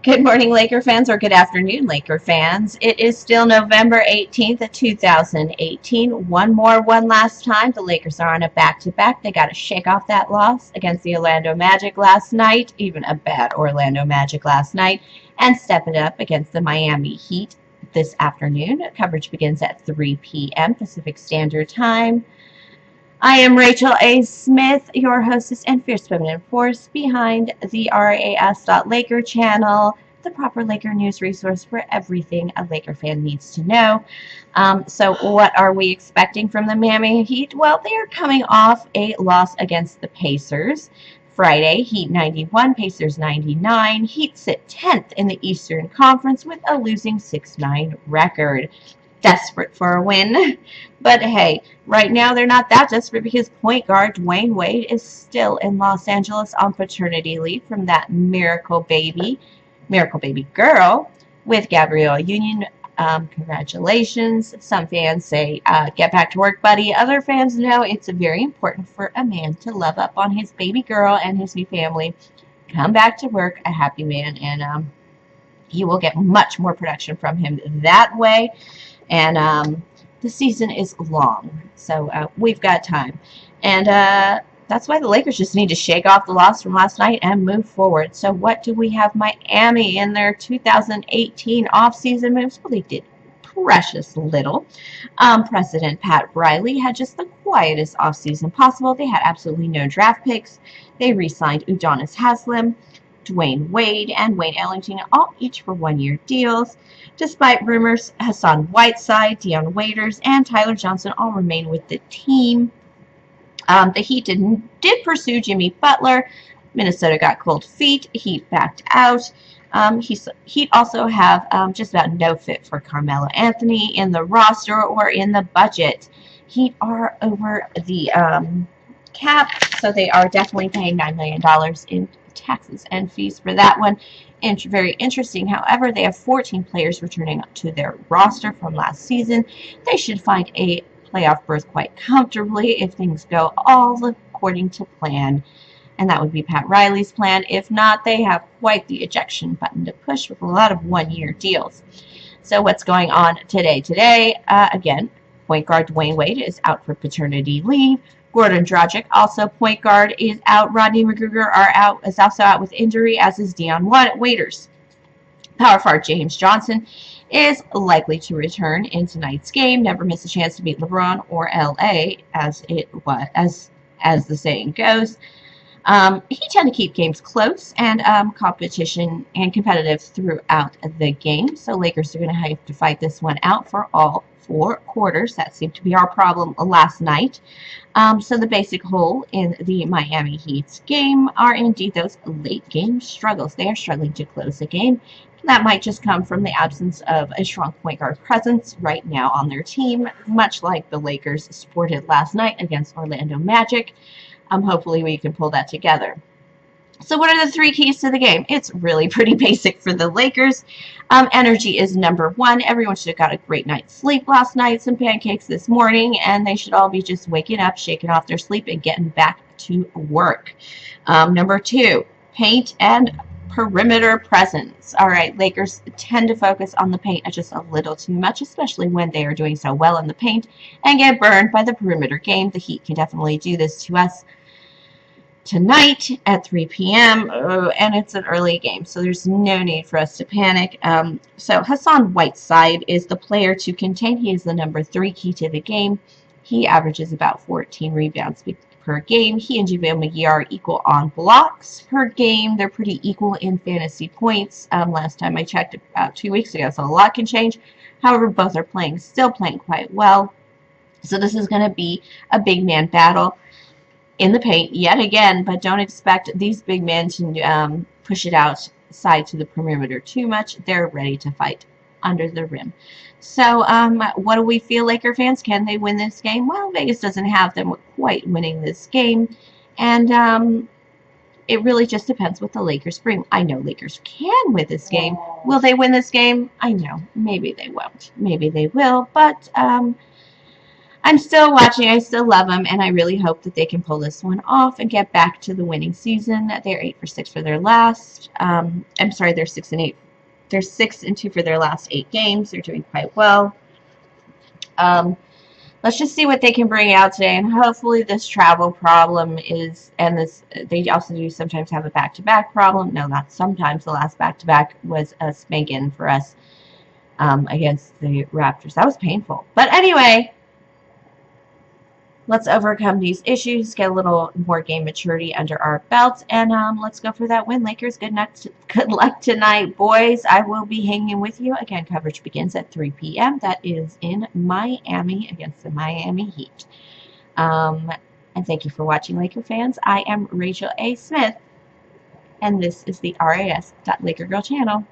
Good morning, Laker fans, or good afternoon, Laker fans. It is still November 18th, 2018. One last time. The Lakers are on a back-to-back. They got to shake off that loss against the Orlando Magic last night, even a bad Orlando Magic last night, and step it up against the Miami Heat this afternoon. Coverage begins at 3 p.m. Pacific Standard Time. I am Rachel A. Smith, your hostess and fierce feminine force behind the RAS.Laker channel, the proper Laker news resource for everything a Laker fan needs to know. So what are we expecting from the Miami Heat? Well, they are coming off a loss against the Pacers. Friday, Heat 91, Pacers 99. Heat sit 10th in the Eastern Conference with a losing 6-9 record. Desperate for a win. But hey, right now they're not that desperate because point guard Dwayne Wade is still in Los Angeles on paternity leave from that miracle baby girl with Gabrielle Union. Congratulations. Some fans say, get back to work, buddy. Other fans know it's very important for a man to love up on his baby girl and his new family. Come back to work, a happy man, and you will get much more production from him that way. And the season is long, so we've got time. And that's why the Lakers just need to shake off the loss from last night and move forward. So what do we have? Miami in their 2018 offseason moves? Well, they did precious little. President Pat Riley had just the quietest offseason possible. They had absolutely no draft picks. They re-signed Udonis Haslem, Dwayne Wade, and Wayne Ellington, all each for one-year deals. Despite rumors, Hassan Whiteside, Dion Waiters, and Tyler Johnson all remain with the team. The Heat did pursue Jimmy Butler. Minnesota got cold feet. Heat backed out. Heat also have just about no fit for Carmelo Anthony in the roster or in the budget. Heat are over the cap, so they are definitely paying $9 million in taxes and fees for that one. And very interesting, however, they have 14 players returning to their roster from last season. They should find a playoff berth quite comfortably if things go all according to plan. And that would be Pat Riley's plan. If not, they have quite the ejection button to push with a lot of one-year deals. So what's going on today? Again, point guard Dwayne Wade is out for paternity leave. Gordon Dragic, also point guard, is out. Rodney McGruder is also out with injury, as is Dion Waiters. Power forward James Johnson is likely to return in tonight's game. Never miss a chance to beat LeBron or LA, as the saying goes. He tend to keep games close and competition and competitive throughout the game. So Lakers are going to have to fight this one out for all 4 quarters. That seemed to be our problem last night. So the basic hole in the Miami Heat's game are indeed those late game struggles. They are struggling to close the game. That might just come from the absence of a strong point guard presence right now on their team, much like the Lakers sported last night against Orlando Magic. Hopefully we can pull that together. So what are the 3 keys to the game? It's really pretty basic for the Lakers. Energy is number 1. Everyone should have got a great night's sleep last night, some pancakes this morning, and they should all be just waking up, shaking off their sleep, and getting back to work. Number 2, paint and perimeter presence. All right, Lakers tend to focus on the paint just a little too much, especially when they are doing so well in the paint and get burned by the perimeter game. The Heat can definitely do this to us tonight at 3 p.m. And it's an early game, so there's no need for us to panic. So Hassan Whiteside is the player to contain. He is the number 3 key to the game. He averages about 14 rebounds per game. He and JaVale McGee are equal on blocks per game. They're pretty equal in fantasy points. Last time I checked, about 2 weeks ago, so a lot can change. However, both are still playing quite well. So this is going to be a big man battle in the paint yet again, but don't expect these big men to push it outside to the perimeter too much. They're ready to fight under the rim. So what do we feel, Laker fans? Can they win this game? Well, Vegas doesn't have them quite winning this game, and it really just depends what the Lakers bring. I know Lakers can win this game. Will they win this game? I know. Maybe they won't. Maybe they will, but I'm still watching. I still love them, and I really hope that they can pull this one off and get back to the winning season. They're 8 for 6 for their last. I'm sorry, they're 6 and 8. They're 6 and 2 for their last 8 games. They're doing quite well. Let's just see what they can bring out today, and hopefully this travel problem is, and this, they also do sometimes have a back-to-back problem. No, not sometimes. The last back-to-back was a spanking for us against the Raptors. That was painful. But anyway, let's overcome these issues, get a little more game maturity under our belts, and let's go for that win. Lakers, good luck tonight, boys. I will be hanging with you. Again, coverage begins at 3 p.m. That is in Miami against the Miami Heat. And thank you for watching, Laker fans. I am Rachel A. Smith, and this is the RAS.LakerGirl channel.